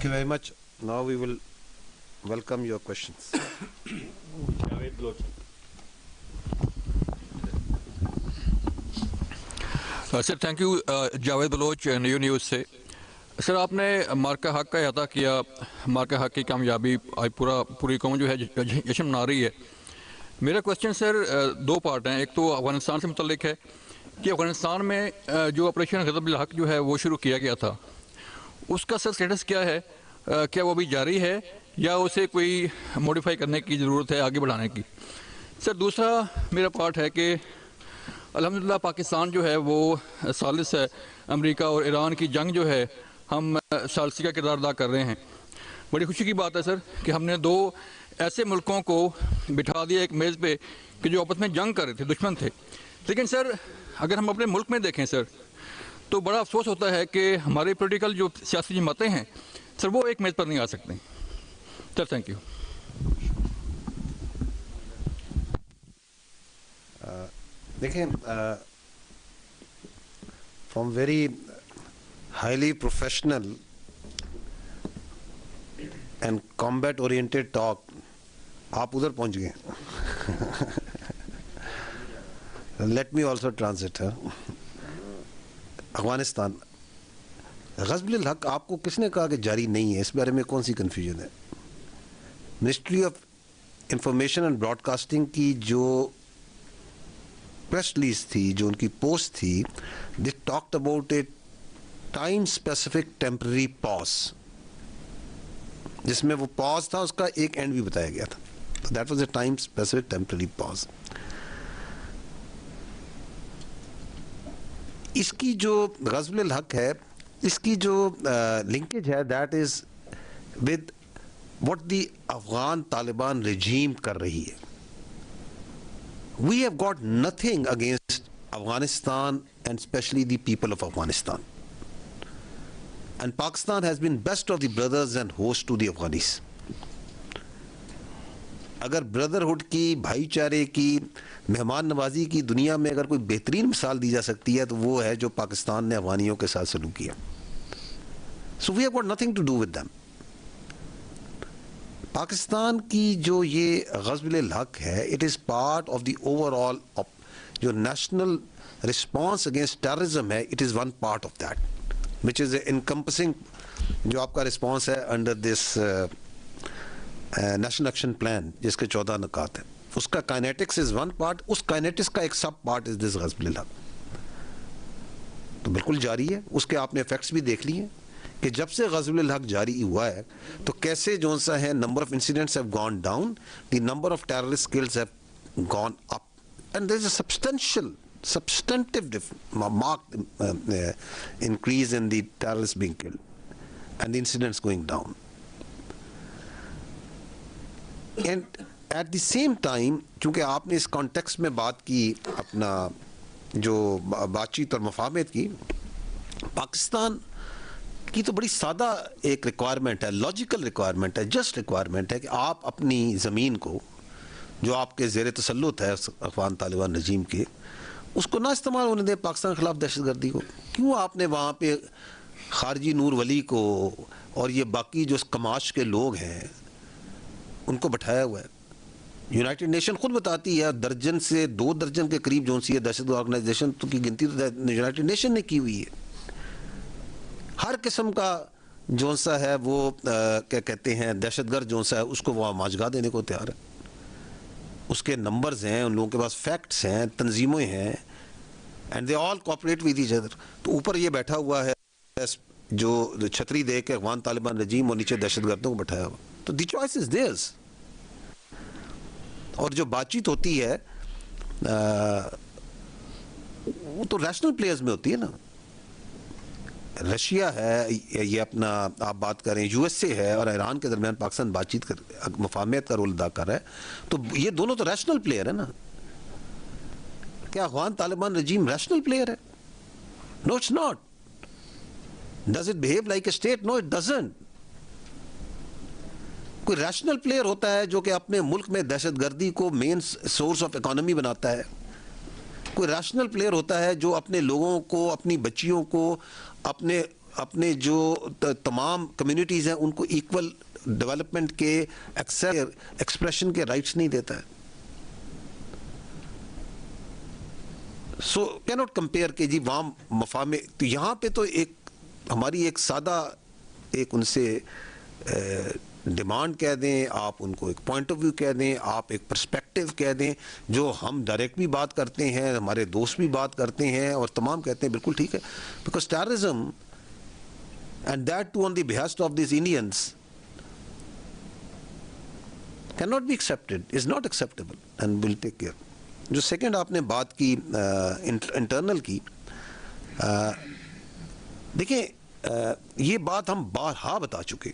you very much. Now we will welcome your questions. Sir thank you. Javed Baloch new news سے. سر آپ نے مارکہ حق کا احاطہ کیا. مارکہ حق کی کامیابی آج پوری قوم جو ہے جشن منا رہی ہے. میرا کوشچن سر دو پارٹ ہیں. ایک تو افغانستان سے متعلق ہے کہ افغانستان میں جو آپریشن غضب الحق جو ہے وہ شروع کیا گیا تھا, اس کا سر اسٹیٹس کیا ہے؟ کیا وہ ابھی جاری ہے یا اسے کوئی موڈیفائی کرنے کی ضرورت ہے, آگے بڑھانے کی؟ سر دوسرا میرا پارٹ ہے کہ الحمدللہ پاکستان جو ہے وہ ثالث ہے. امریکہ اور ایران کی جنگ جو ہے ہم ثالثی کا کردار ادا کر رہے ہیں. بڑی خوشی کی بات ہے سر کہ ہم نے دو ایسے ملکوں کو بٹھا دیا ایک میز پہ کہ جو آپس میں جنگ کر رہے تھے, دشمن تھے. لیکن سر اگر ہم اپنے ملک میں دیکھیں سر تو بڑا افسوس ہوتا ہے کہ ہمارے پولیٹیکل جو سیاسی جماعتیں ہیں سر وہ ایک میز پر نہیں آ سکتے. Sir thank you. دیکھیں, from very highly professional and combat oriented talk آپ ادھر پہنچ گئے. Let me also translate. Afghanistan غضب الحق آپ کو کس نے کہا کہ جاری نہیں ہے؟ اس بارے میں کون سی کنفیوژن ہے؟ Ministry of Information and broadcasting کی جو پریس ریلیز تھی, جو ان کی پوسٹ تھی, they talked about a time specific temporary pause, جس میں وہ پاز تھا اس کا ایک اینڈ بھی بتایا گیا تھا. That was a time specific temporary pause. اس کی جو غضب الحق ہے, اس کی جو لنکیج ہے, that is with what the Afghan Taliban regime کر رہی ہے. We have got nothing against Afghanistan and especially the people of Afghanistan. And Pakistan has been best of the brothers and host to the Afghanis. اگر brotherhood کی, بھائی چارے کی, مہمان نوازی کی دنیا میں اگر کوئی بہترین مثال دی جا سکتی ہے تو وہ ہے جو پاکستان نے افغانیوں کے ساتھ سلوک کیا. So we have got nothing to do with them. Pakistan کی جو یہ غضب الحق ہے, it is part of the overall جو نیشنل رسپانس اگینسٹ ٹیررزم ہے, it is one part of that which is encompassing جو آپ کا رسپانس ہے under this national action plan جس کے 14 نکات ہیں. اس کا کائنیٹکس از ون پارٹ, اس کائنیٹکس کا ایک سب پارٹ از دس غضب الحق. تو بالکل جاری ہے. اس کے آپ نے افیکٹس بھی دیکھ لیے کہ جب سے غضب الحق جاری ہوا ہے تو کیسے جو سا ہے number of incidents have gone down, the number of terrorist kills have gone up, and there is a substantive marked increase in the terrorists being killed and the incidents going down. And at the same time, چونکہ آپ نے اس context میں بات کی اپنا جو بات چیت اور مفاہمت کی, پاکستان کی تو بڑی سادہ ایک ریکوائرمنٹ ہے, لاجیکل ریکوائرمنٹ ہے, جسٹ ریکوائرمنٹ ہے کہ آپ اپنی زمین کو جو آپ کے زیر تسلط ہے افغان طالبان رجیم کے, اس کو نہ استعمال ہونے دیں پاکستان کے خلاف دہشت گردی کو. کیوں آپ نے وہاں پہ خارجی نور ولی کو اور یہ باقی جو کماش کے لوگ ہیں ان کو بٹھایا ہوا ہے؟ یونائٹڈ نیشن خود بتاتی ہے درجن سے 2 درجن کے قریب جو سی ہے دہشت گرد آرگنائزیشن کی گنتی تو یونائٹڈ نیشن نے کی ہوئی ہے. ہر قسم کا جو سا ہے وہ کیا کہتے ہیں دہشت گرد جو سا ہے اس کو وہ ماجگاہ دینے کو تیار ہے. اس کے نمبرز ہیں, ان لوگوں کے پاس فیکٹس ہیں, تنظیمیں ہیں, and they all cooperate with each other. تو اوپر یہ بیٹھا ہوا ہے جو چھتری دے کے افغان طالبان رجیم اور نیچے دہشت گردوں کو بٹھایا ہوا. تو دی چوائس از دیئرز. اور جو بات چیت ہوتی ہے وہ تو ریشنل پلیئرز میں ہوتی ہے نا. رشیا ہے, یہ اپنا آپ بات کریں یو ایس اے ہے, اور ایران کے درمیان پاکستان بات چیت کر مفاہمت کا رول ادا کر رہا ہے. تو یہ دونوں تو ریشنل پلیئر ہے نا. کیا Afghan Taliban regime rational player ہے؟ No it's not. Does it behave like a state? No it doesn't. کوئی ریشنل پلیئر ہوتا ہے جو کہ اپنے ملک میں دہشت گردی کو مین سورس آف اکانومی بناتا ہے. کوئی ریشنل پلیئر ہوتا ہے جو اپنے لوگوں کو, اپنی بچیوں کو, اپنے اپنے جو تمام کمیونٹیز ہیں ان کو ایکول ڈیولپمنٹ کے ایکسپریشن کے رائٹس نہیں دیتا ہے. سو کینوٹ کمپیئر کہ جی وہاں مفاہم، تو یہاں پہ تو ایک ہماری ایک سادہ ایک ان سے ڈیمانڈ کہہ دیں، آپ ان کو ایک پوائنٹ آف ویو کہہ دیں، آپ ایک پرسپیکٹیو کہہ دیں، جو ہم ڈائریکٹ بھی بات کرتے ہیں، ہمارے دوست بھی بات کرتے ہیں اور تمام کہتے ہیں بالکل ٹھیک ہے. Because terrorism and that to on the behest of these Indians can not be accepted, is not acceptable and will take care. جو سیکنڈ آپ نے بات کی انٹرنل کی، دیکھیں یہ بات ہم بارہا بتا چکے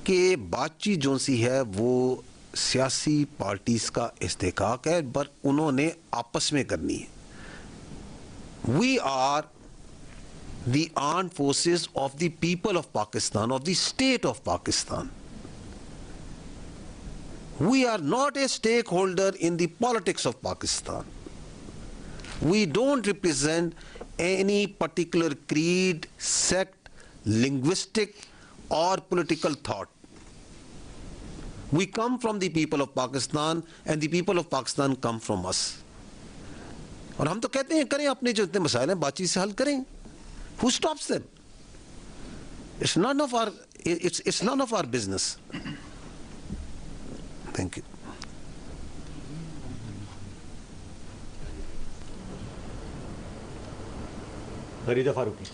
کہ بات چیت جو سی ہے وہ سیاسی پارٹیز کا استحقاق ہے، پر انہوں نے آپس میں کرنی ہے. We are the armed forces of the people of Pakistan, of the state of Pakistan. We are not a stakeholder in the politics of Pakistan. We don't represent any particular creed, sect, linguistic or political thought. We come from the people of Pakistan and the people of Pakistan come from us. اور ہم تو کہتے ہیں کریں اپنے جو اتنے مسائل ہیں بات چیت سے حل کریں. Who stops them? It's none of our business. Thank you. Gharida Farooqui.